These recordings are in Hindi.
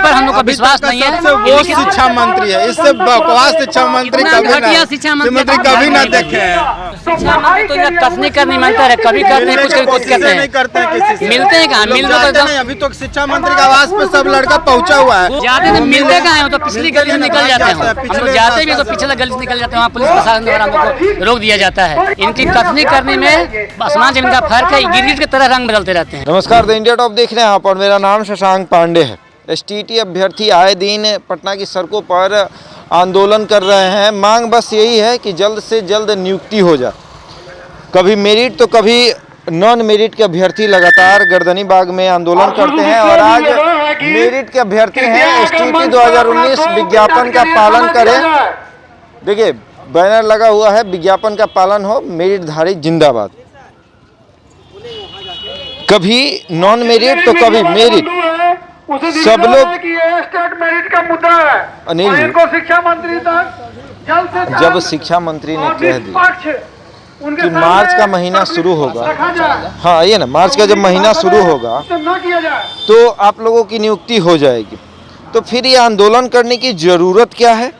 पर हम लोग का विश्वास नहीं है। वो शिक्षा मंत्री है, इससे बकवास शिक्षा मंत्री कभी ना देखे हैं। शिक्षा मंत्री तो इधर कसने कर नहीं मानता है, कभी करते हैं कुछ करते हैं, करते हैं किसी से। मिलते हैं कहाँ, मिलते तो अभी तो शिक्षा मंत्री के आवास पे सब लड़का पहुंचा हुआ है। जाते तो मिलते कहाँ हैं, तो पिछली गली से निकल जाते हैं। हम लोग जाते भी तो पिछले गली से निकल जाते हैं, वहाँ पुलिस प्रशासन द्वारा हम लोग को रोक दिया जाता है। इनकी कसनी करने में आसमान जमीन का फर्क है, गिरगिट की तरह रंग बदलते रहते हैं। नमस्कार, द इंडिया टॉप देख रहे हैं आप और मेरा नाम शशांक पांडे है। एसटीटी अभ्यर्थी आए दिन पटना की सड़कों पर आंदोलन कर रहे हैं। मांग बस यही है कि जल्द से जल्द नियुक्ति हो जाए। कभी मेरिट तो कभी नॉन मेरिट के अभ्यर्थी लगातार गर्दनी बाग में आंदोलन करते हैं और आज मेरिट के अभ्यर्थी हैं। एसटीटी 2019 विज्ञापन का पालन करें। देखिए बैनर लगा हुआ है, विज्ञापन का पालन हो, मेरिटधारी जिंदाबाद। कभी नॉन मेरिट तो कभी मेरिट, सब लोग स्टेट मेरिट का मुद्दा है। अनिल जी, इनको शिक्षा मंत्री तक जब शिक्षा मंत्री ने कह दिया कि मार्च का महीना शुरू होगा, हाँ ये ना, मार्च का जब महीना शुरू होगा तो आप लोगों की नियुक्ति हो जाएगी, तो फिर ये आंदोलन करने की जरूरत क्या है?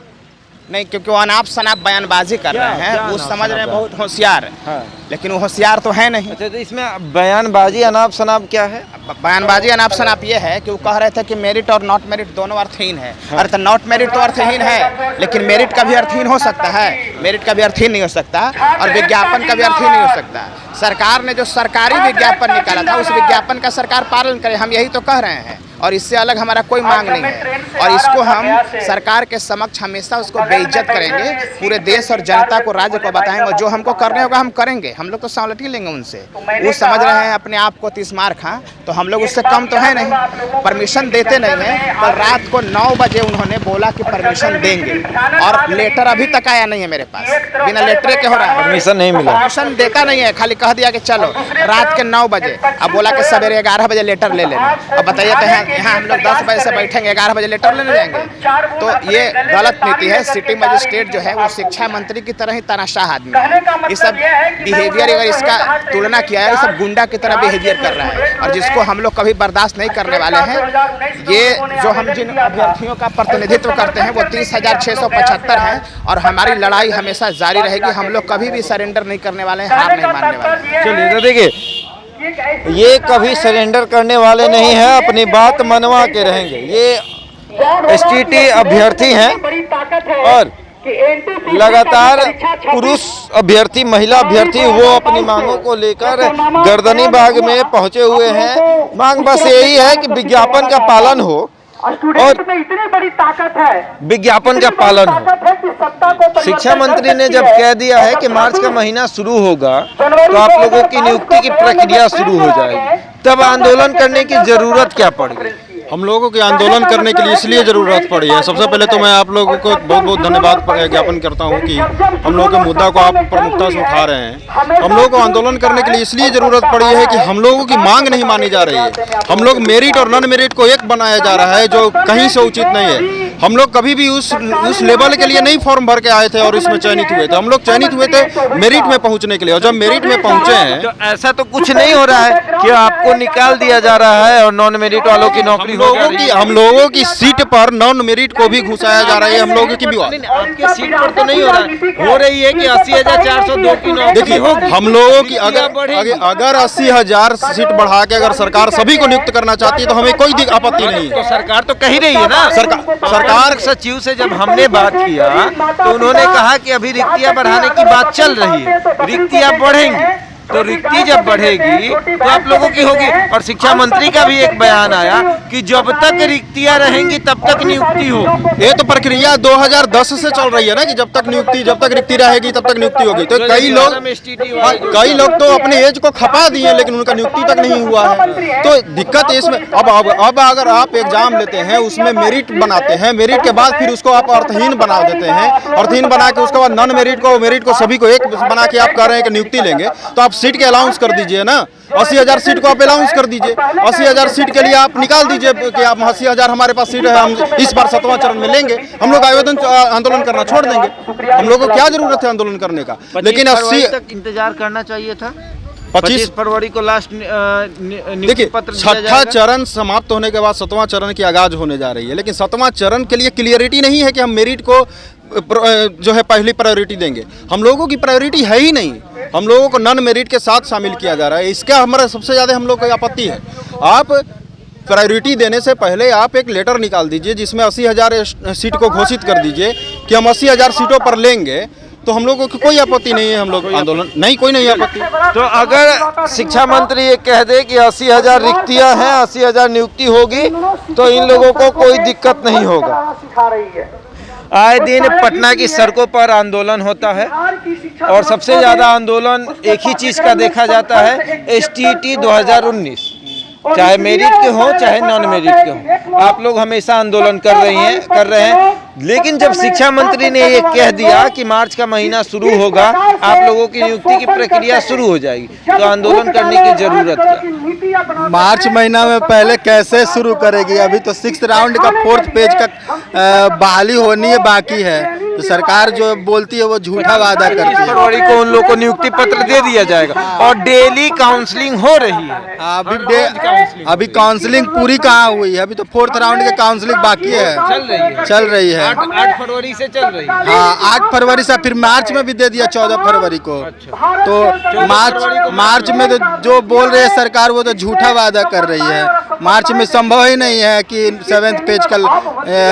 नहीं, क्योंकि वो अनाप शनाप बयानबाजी कर रहे हैं। वो समझ रहे हैं बहुत होशियार है, हाँ। लेकिन वो होशियार तो है नहीं। अच्छा, तो इसमें बयानबाजी अनाप शनाप क्या है? बयानबाजी अनाप शनाप ये है कि वो कह रहे थे कि मेरिट और नॉट मेरिट दोनों अर्थहीन है। हाँ। अरे तो नॉट मेरिट तो अर्थहीन है, लेकिन मेरिट का भी अर्थहीन हो सकता है, मेरिट का भी अर्थहीन नहीं हो सकता, और विज्ञापन का भी अर्थहीन नहीं हो सकता। सरकार ने जो सरकारी विज्ञापन निकाला था उस विज्ञापन का सरकार पालन करे, हम यही तो कह रहे हैं। और इससे अलग हमारा कोई मांग नहीं है, और इसको हम सरकार के समक्ष हमेशा उसको बेइज्जत करेंगे। पूरे देश और जनता को, राज्य को बताएंगे, जो हमको करने होगा हम करेंगे। हम लोग तो सौलत ही लेंगे उनसे। वो समझ रहे हैं अपने आप को 30 मार खां, तो हम लोग उससे कम तो है नहीं। परमिशन देते नहीं है। तो रात को 9 बजे उन्होंने बोला कि परमिशन देंगे, और लेटर अभी तक आया नहीं है मेरे पास, बिना लेटर के हो रहा है। परमिशन नहीं मिला, परमिशन देता नहीं है, खाली कह दिया कि चलो रात के 9 बजे। अब बोला कि सवेरे 11 बजे लेटर ले लेना। अब बताइए, तो यहाँ हम लोग 10 बजे से बैठेंगे, 11 बजे लेटर लेने जाएंगे? तो ये गलत नीति है। सिटी मजिस्ट्रेट जो है वो शिक्षा मंत्री की तरह ही तानाशाह आदमी है। ये सब बिहेवियर, अगर इसका तुलना किया है, ये सब गुंडा की तरह बिहेवियर कर रहा है, और जिसको हम लोग कभी बर्दाश्त नहीं करने वाले हैं। ये जो हम जिन अभ्यर्थियों का प्रतिनिधित्व करते हैं वो 30,675 हैं, और हमारी लड़ाई हमेशा जारी रहेगी। हम लोग कभी भी सरेंडर नहीं करने वाले हैं, हार नहीं मानने वाले। चलिए, तो देखिए ये कभी सरेंडर करने वाले नहीं है, अपनी बात मनवा के रहेंगे। ये एसटीटी अभ्यर्थी हैं और लगातार पुरुष अभ्यर्थी, महिला अभ्यर्थी वो अपनी मांगों को लेकर गर्दनी बाग में पहुंचे हुए हैं। मांग बस यही है कि विज्ञापन का पालन हो और इतनी बड़ी ताकत है, विज्ञापन का पालन हो। शिक्षा मंत्री ने जब कह दिया है कि मार्च का महीना शुरू होगा तो आप लोगों की नियुक्ति की प्रक्रिया शुरू हो जाएगी, तब आंदोलन करने की जरूरत क्या पड़ गई? हम लोगों के आंदोलन करने के लिए इसलिए ज़रूरत पड़ी है। सबसे पहले तो मैं आप लोगों को बहुत बहुत धन्यवाद ज्ञापन करता हूं कि हम लोगों के मुद्दा को आप प्रमुखता से उठा रहे हैं। हम लोगों को आंदोलन करने के लिए इसलिए ज़रूरत पड़ी है कि हम लोगों की मांग नहीं मानी जा रही है। हम लोग मेरिट और नॉन मेरिट को एक बनाया जा रहा है, जो कहीं से उचित नहीं है। हम लोग कभी भी उस लेवल के लिए नहीं फॉर्म भर के आए थे और इसमें चयनित हुए थे। हम लोग चयनित हुए थे मेरिट में पहुँचने के लिए, और जब मेरिट में पहुँचे हैं तो ऐसा तो कुछ नहीं हो रहा है कि आपको निकाल दिया जा रहा है और नॉन मेरिट वालों की नौकरी हो जा रही है। हम लोगों की सीट पर नॉन मेरिट को भी घुसाया जा रहा है। हम लोगों की भी आपके सीट पर तो नहीं हो रही है कि 80,402 की नौकरी। देखिए, हम लोगों की अगर 80,000 सीट बढ़ा के अगर सरकार सभी को नियुक्त करना चाहती है तो हमें कोई आपत्ति नहीं है। तो सरकार तो कह रही है ना, सरकार सचिव से जब हमने बात किया तो उन्होंने कहा कि अभी रिक्तियां बढ़ाने की बात चल रही है, रिक्तियां बढ़ेंगी, तो रिक्ति जब बढ़ेगी तो आप लोगों की होगी। और शिक्षा मंत्री का भी एक बयान आया कि जब तक रिक्तियां रहेंगी तब तक नियुक्ति होगी। ये तो प्रक्रिया 2010 से चल रही है ना, कि जब तक रिक्ति रहेगी तब तक नियुक्ति होगी। तो कई लोग तो अपने एज को खपा दिए लेकिन उनका नियुक्ति तक नहीं हुआ है। तो दिक्कत इसमें अब अगर आप एग्जाम लेते हैं, उसमें मेरिट बनाते हैं, मेरिट के बाद फिर उसको आप अर्थहीन बना देते हैं, अर्थहीन बना के उसके बाद नॉन मेरिट को सभी को एक बना के आप कह रहे हैं कि नियुक्ति लेंगे, तो आप सीट के अलाउंस कर दीजिए ना। 80,000 सीट को आप अलाउंस कर दीजिए। 80,000 सीट के लिए आप निकाल दीजिए कि आप 80,000 हमारे पास सीट है, हम इस बार 7वां चरण में लेंगे। हम लोग आंदोलन करना छोड़ देंगे। हम लोगों को क्या जरूरत है आंदोलन करने का? लेकिन 80 तक इंतजार करना चाहिए था। 25 फरवरी को लास्ट नियुक्ति देखिए, पत्र दिया छठा जाएगा। चरण समाप्त होने के बाद 7वां चरण की आगाज होने जा रही है, लेकिन 7वां चरण के लिए क्लियरिटी नहीं है कि हम मेरिट को जो है पहली प्रायोरिटी देंगे। हम लोगों की प्रायोरिटी है ही नहीं, हम लोगों को नॉन मेरिट के साथ शामिल किया जा रहा है। इसका हमारा सबसे ज़्यादा हम लोग को आपत्ति है। आप प्रायोरिटी देने से पहले आप एक लेटर निकाल दीजिए जिसमें 80,000 सीट को घोषित कर दीजिए कि हम 80,000 सीटों पर लेंगे, तो हम लोगों की कोई आपत्ति नहीं है। हम लोग आंदोलन नहीं, कोई नहीं आपत्ति। तो अगर शिक्षा मंत्री ये कह दे कि 80,000 रिक्तियां हैं, 80,000 नियुक्ति होगी, तो इन लोगों को कोई दिक्कत नहीं होगा। सिखा रही है। आए दिन पटना की सड़कों पर आंदोलन होता है और सबसे ज्यादा आंदोलन एक ही चीज का देखा जाता है, STT 2019, चाहे मेरिट के हो चाहे नॉन मेरिट के हो। आप लोग हमेशा आंदोलन कर रहे हैं, लेकिन जब शिक्षा मंत्री ने ये कह दिया कि मार्च का महीना शुरू होगा, आप लोगों की नियुक्ति की प्रक्रिया शुरू हो जाएगी, तो आंदोलन करने की जरूरत क्या? मार्च महीना में पहले कैसे शुरू करेगी? अभी तो 6th राउंड का 4th पेज का बहाली होनी है बाकी है। तो सरकार जो बोलती है वो झूठा वादा करती है। फरवरी को उन लोगों को नियुक्ति पत्र दे दिया जाएगा और डेली काउंसलिंग हो रही है। अभी काउंसलिंग पूरी कहाँ हुई है? अभी तो 4th राउंड की काउंसलिंग बाकी है, चल रही है। 8 फरवरी से चल रही है। हाँ, 8 फरवरी से, फिर मार्च में भी दे दिया 14 फरवरी को। तो मार्च में तो जो बोल रहे हैं सरकार वो तो झूठा वादा कर रही है। मार्च में संभव ही नहीं है कि 7th पेज का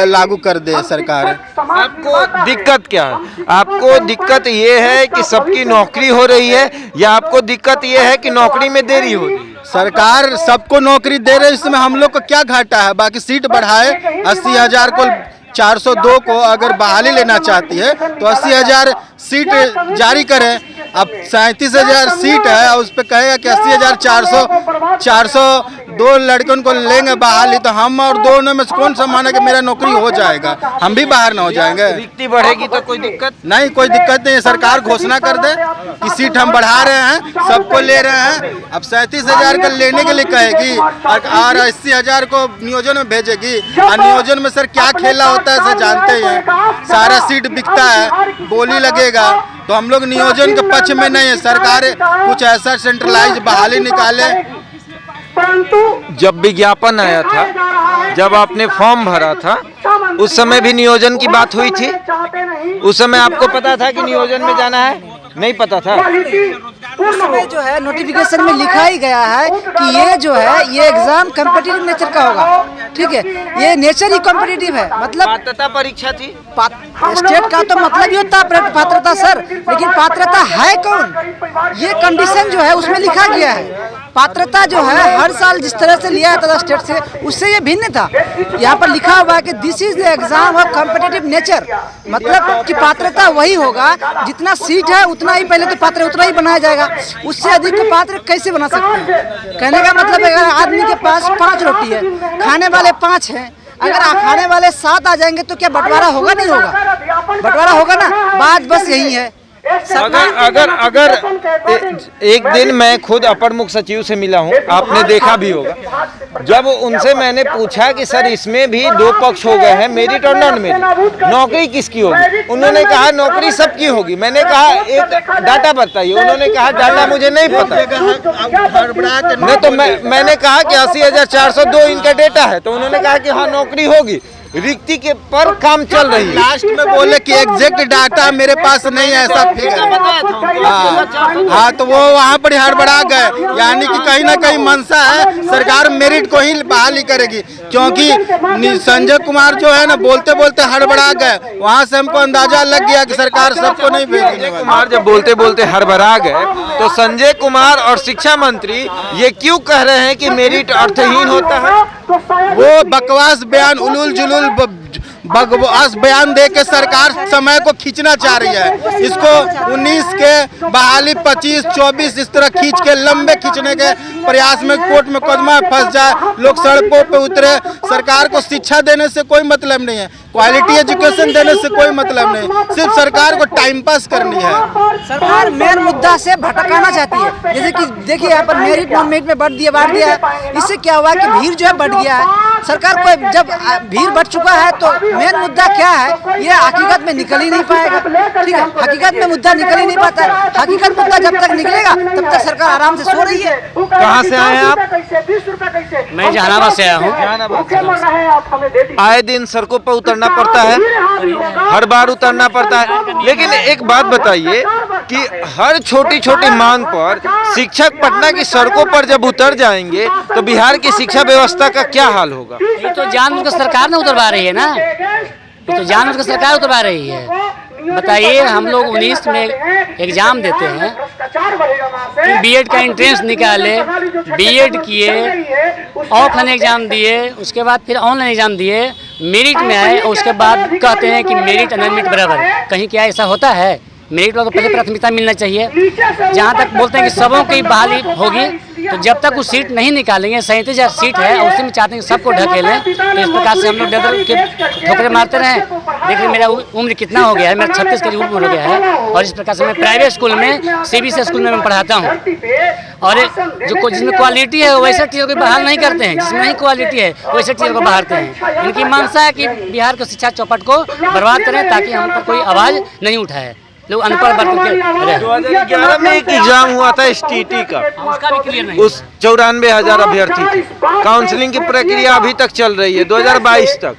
लागू कर दे सरकार। आपको दिक्कत क्या है? आपको दिक्कत ये है कि सबकी नौकरी हो रही है, या आपको दिक्कत ये है कि नौकरी में देरी हो रही है? सरकार सबको नौकरी दे रही है, इसमें हम लोग को क्या घाटा है? बाकी सीट बढ़ाए, 80,000 को 402 को अगर बहाली लेना चाहती है तो 80,000 सीट जारी करें। अब 37,000 सीट है और उस पर कहेगा कि 80,402 लड़कों को लेंगे बहाली, तो हम और दोनों में से कौन सा माना कि मेरा नौकरी हो जाएगा? हम भी बाहर ना हो जाएंगे? रिक्ति बढ़ेगी तो कोई दिक्कत नहीं, कोई दिक्कत नहीं है। सरकार घोषणा कर दे कि सीट हम बढ़ा रहे हैं, सबको ले रहे हैं। अब 37,000 का लेने के लिए कहेगी और 80,000 को नियोजन में भेजेगी। और नियोजन में सर क्या खेला होता है सर जानते ही हैं। सारा सीट बिकता है, बोली लगेगा। तो हम लोग नियोजन के पक्ष में नहीं है। सरकार कुछ ऐसा सेंट्रलाइज बहाली निकाले। जब विज्ञापन आया था, जब आपने फॉर्म भरा था, उस समय भी नियोजन की बात हुई थी? उस समय आपको पता था कि नियोजन में जाना है? नहीं पता था। उस समय जो है नोटिफिकेशन में लिखा ही गया है कि ये जो है ये एग्जाम कॉम्पिटिटिव नेचर का होगा। ठीक है, ये नेचर ही कॉम्पिटिटिव है। मतलब पात्रता परीक्षा थी। स्टेट का तो मतलब ही होता है पात्रता सर, लेकिन पात्रता है कौन? ये कंडीशन जो है उसमें लिखा गया है। पात्रता जो है हर साल जिस तरह से लिया था स्टेट से, उससे ये भिन्न था। यहाँ पर लिखा हुआ है कि this is the exam of competitive nature, मतलब कि पात्रता वही होगा, जितना सीट है उतना ही पहले तो पात्र उतना ही बनाया जाएगा। उससे अधिक तो पात्र कैसे बना सकते हैं? कहने का मतलब है अगर आदमी के पास 5 रोटी है, खाने वाले 5 हैं, अगर खाने वाले 7 आ जाएंगे तो क्या बंटवारा होगा? नहीं होगा, बंटवारा होगा ना। बात बस यही है। अगर एक दिन मैं खुद अपर मुख्य सचिव से मिला हूं, आपने देखा भी होगा, जब उनसे मैंने पूछा कि सर इसमें भी 2 पक्ष हो गए हैं, मेरिट और नॉन मेरिट, नौकरी किसकी होगी? उन्होंने कहा नौकरी सबकी होगी। मैंने कहा एक डाटा बताइए। उन्होंने कहा डाटा मुझे नहीं पता। नहीं तो मैंने कहा कि 80,402 इनका डेटा है, तो उन्होंने कहा कि हाँ नौकरी होगी, रिक्ति के पर काम चल रही है। लास्ट में बोले कि एग्जैक्ट डाटा मेरे पास नहीं है, ऐसा फिगर। हाँ, तो वो वहाँ पर हड़बड़ा गए। यानी कि कहीं ना कहीं मंशा है सरकार मेरिट को ही बहाली करेगी, क्योंकि संजय कुमार जो है ना बोलते बोलते हड़बड़ा गए। वहाँ से हमको अंदाजा लग गया कि सरकार सबको नहीं भेजने वाली। कुमार जब बोलते बोलते हड़बड़ा गए, तो संजय कुमार और शिक्षा मंत्री ये क्यों कह रहे हैं कि मेरिट अर्थहीन होता है? वो बकवास बयान, उलूल जुलूल बकवास बयान दे के सरकार समय को खींचना चाह रही है। इसको 19 के बहाली 25, 24 इस तरह खींच के लंबे खींचने के प्रयास में कोर्ट में मुकदमा फंस जाए, लोग सड़कों पे उतरे। सरकार को शिक्षा देने से कोई मतलब नहीं है, क्वालिटी एजुकेशन देने से कोई मतलब नहीं, सिर्फ सरकार को टाइम पास करनी है। सरकार मेन मुद्दा से भटकाना चाहती है। जैसे कि देखिए यहाँ पर मेरिट नॉन मेरिट में बांट दिया है। इससे क्या हुआ कि भीड़ जो है बढ़ गया है। सरकार को जब भीड़ बढ़ चुका है तो मेन मुद्दा क्या है ये हकीकत में निकल ही नहीं पाएगा। ठीक है, हकीकत में मुद्दा निकल ही नहीं पाता है। हकीकत मुद्दा जब तक निकलेगा तब तक सरकार आराम से सो रही है। कहाँ से आए हैं आप? मैं जहानाबाद से आया हूँ। आए दिन सड़कों पर उतरना पड़ता है, हर बार उतरना पड़ता है, लेकिन एक बात बताइए कि हर छोटी छोटी मांग पर शिक्षक पटना की सड़कों पर जब उतर जाएंगे तो बिहार की शिक्षा व्यवस्था का क्या हाल होगा? ये तो जानबूझकर सरकार ने उतरवा रही है ना, ये तो जानबूझकर सरकार उतरवा रही है। बताइए, हम लोग 19 में एग्जाम देते हैं, बीएड का एंट्रेंस निकाले, बीएड किए, ऑफलाइन एग्जाम दिए, उसके बाद फिर ऑनलाइन एग्जाम दिए, मेरिट में आए और उसके बाद कहते हैं कि मेरिट अनमेरिट बराबर। कहीं क्या ऐसा होता है? मेरिट वालों को पहले प्राथमिकता मिलना चाहिए। जहाँ तक बोलते हैं कि सबों की बहाली होगी, तो जब तक वो सीट नहीं निकालेंगे, 37,000 सीट है और उसी में चाहते हैं कि सबको ढकेलें, तो इस प्रकार से हम लोग डर के ठोकरे मारते रहे। देखिए मेरा उम्र कितना हो गया है, मेरा 36 का उम्र हो गया है, और इस प्रकार से मैं प्राइवेट स्कूल में सीबीएसई स्कूल में मैं पढ़ाता हूँ। और जो जिसमें क्वालिटी है वैसे चीज़ों को बहाल नहीं करते हैं, जिसमें नहीं क्वालिटी है वैसे चीज़ों को बहालते हैं। इनकी मंशा है कि बिहार को शिक्षा चौपट को बर्बाद करें ताकि हम पर कोई आवाज़ नहीं उठाए, लोग अनपढ़ बन के रहे। 2011 में एक एग्जाम हुआ था STT का, उसका भी क्लियर नहीं। उस 94,000 अभ्यर्थी थे। काउंसलिंग की प्रक्रिया अभी तक चल रही है 2022 तक।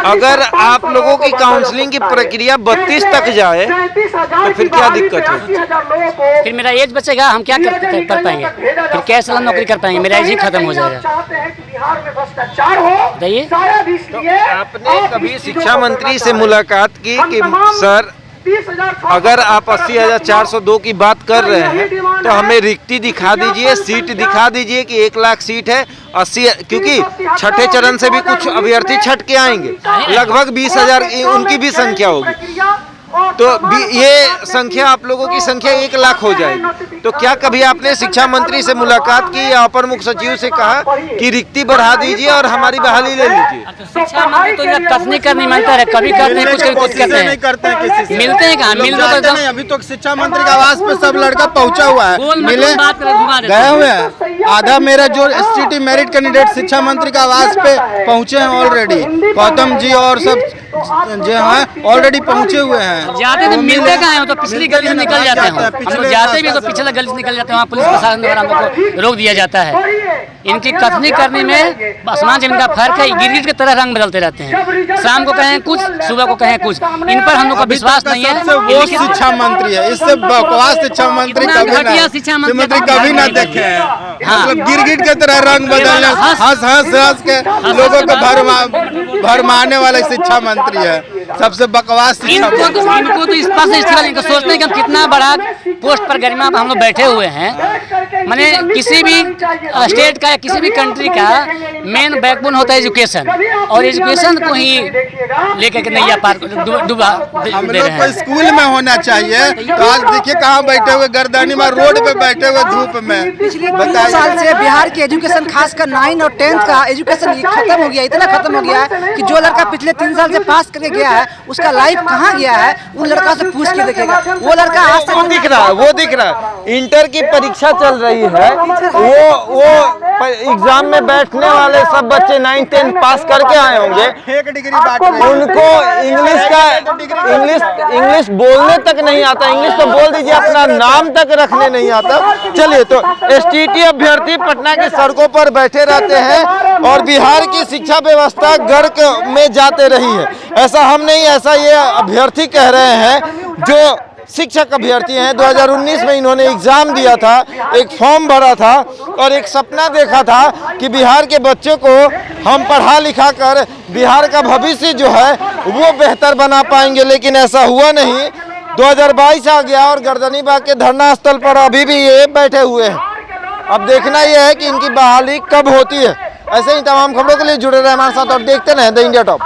अगर आप लोगों की काउंसलिंग की प्रक्रिया 32 तक जाए तो फिर क्या दिक्कत है? फिर मेरा एज बचेगा, हम क्या कर पाएंगे? फिर कैसे हम नौकरी कर पाएंगे? मेरा एज ही खत्म हो जाएगा। बताइए, आपने कभी शिक्षा मंत्री से मुलाकात की कि सर अगर आप 80,402 की बात कर रहे हैं तो हमें रिक्ति दिखा दीजिए, सीट दिखा दीजिए कि 1 लाख सीट है 80, क्योंकि छठे चरण से भी कुछ अभ्यर्थी छट के आएंगे, लगभग 20,000 उनकी भी संख्या होगी, तो ये संख्या आप लोगों की संख्या 1 लाख हो जाएगी। तो क्या कभी आपने शिक्षा मंत्री से मुलाकात की या अपर मुख्य सचिव से कहा कि रिक्ति बढ़ा दीजिए और हमारी बहाली ले लीजिए? शिक्षा मंत्री तो इनका कथनी करनी मानता है, कभी करते हैं कुछ करते हैं, मिलते हैं कहाँ? मिलते हैं अभी तो शिक्षा मंत्री के आवास पे सब लड़का पहुंचा हुआ है, मिले गए हुए हैं। आधा मेरा जो STT मेरिट कैंडिडेट शिक्षा मंत्री के आवास पे पहुंचे हैं ऑलरेडी, गौतम जी और सब जो है ऑलरेडी पहुंचे हुए हैं। जाते तो मिलते कहाँ हैं? तो पिछली गली से निकल जाते हैं, हम लोग जाते भी तो पिछले गली से निकल जाते हैं, वहाँ पुलिस प्रशासन द्वारा हमको रोक दिया जाता है। इनकी कथनी करने में आसमान जमीन का फर्क है, गिरगिट की तरह रंग बदलते रहते हैं, शाम को कहें कुछ, सुबह को कहें कुछ। इन पर हम लोग का विश्वास नहीं है। वो शिक्षा मंत्री है, इससे बकवास शिक्षा मंत्री कभी ना देखे हैं। मतलब गिरगिट की तरह रंग बदलने, हंस के लोगों को भरमाने वाला शिक्षा मंत्री है, सबसे बकवास शिक्षा मंत्री। इनको तो स्पष्ट सोचते हैं कि हम कितना बड़ा पोस्ट पर गरिमा हम लोग बैठे हुए हैं। माने किसी भी स्टेट का या किसी भी कंट्री का मेन बैकबोन होता है एजुकेशन, और एजुकेशन को ही लेकर के नैया पार डूबा हम लोग को स्कूल में होना चाहिए। तो आज देखिए कहाँ बैठे हुए, गर्दनी में रोड पे बैठे हुए धूप में। पिछले 2 साल से बिहार की एजुकेशन खासकर 9 और 10th का एजुकेशन खत्म हो गया, इतना खत्म हो गया है कि जो लड़का पिछले 3 साल से पास करके गया है उसका लाइफ कहाँ गया है, उन लड़का से पूछ के देखेगा। वो लड़का आज से वो दिख रहा है। इंटर की परीक्षा चल रही है, वो एग्जाम में बैठने वाले सब बच्चे 9, 10 पास करके आए होंगे, फेक डिग्री बांट रहे हैं। उनको इंग्लिश बोलने तक नहीं आता, इंग्लिश तो बोल दीजिए, अपना नाम तक रखने नहीं आता। चलिए, तो STT अभ्यर्थी पटना की सड़कों पर बैठे रहते हैं और बिहार की शिक्षा व्यवस्था गर्क में जाते रही है। ऐसा हम नहीं, ऐसा ये अभ्यर्थी कह रहे हैं जो शिक्षक अभ्यर्थी हैं। 2019 में इन्होंने एग्जाम दिया था, एक फॉर्म भरा था और एक सपना देखा था कि बिहार के बच्चों को हम पढ़ा लिखा कर बिहार का भविष्य जो है वो बेहतर बना पाएंगे, लेकिन ऐसा हुआ नहीं। 2022 आ गया और गर्दनी बाग के धरना स्थल पर अभी भी ये बैठे हुए हैं। अब देखना यह है कि इनकी बहाली कब होती है। ऐसे ही तमाम खबरों के लिए जुड़े रहे हमारे साथ और देखते रहें द इंडिया टॉप।